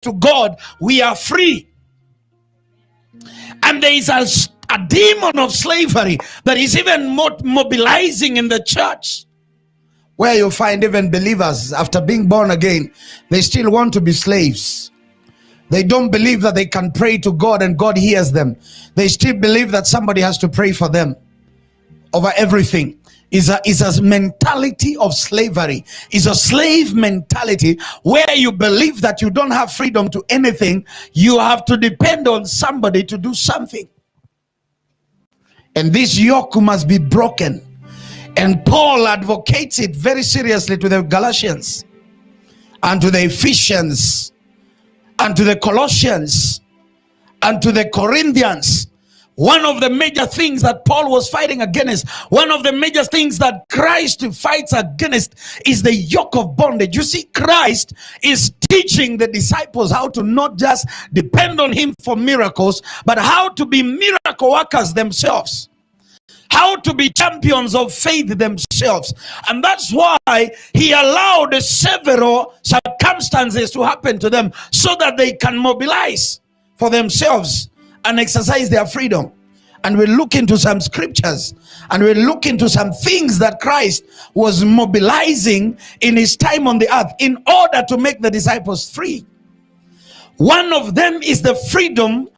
to God, we are free. And there is a demon of slavery that is even mobilizing in the church, where you find even believers, after being born again, they still want to be slaves. They don't believe that they can pray to God and God hears them. They still believe that somebody has to pray for them over everything. Is a mentality of slavery. Is a slave mentality where you believe that you don't have freedom to anything. You have to depend on somebody to do something. And this yoke must be broken. And Paul advocates it very seriously to the Galatians and to the Ephesians and to the Colossians and to the Corinthians. One of the major things that Paul was fighting against, one of the major things that Christ fights against, is the yoke of bondage. You see, Christ is teaching the disciples how to not just depend on him for miracles, but how to be miracle workers themselves, how to be champions of faith themselves. And that's why he allowed several circumstances to happen to them so that they can mobilize for themselves and exercise their freedom. And we'll look into some scriptures and we'll look into some things that Christ was mobilizing in his time on the earth in order to make the disciples free. One of them is the freedom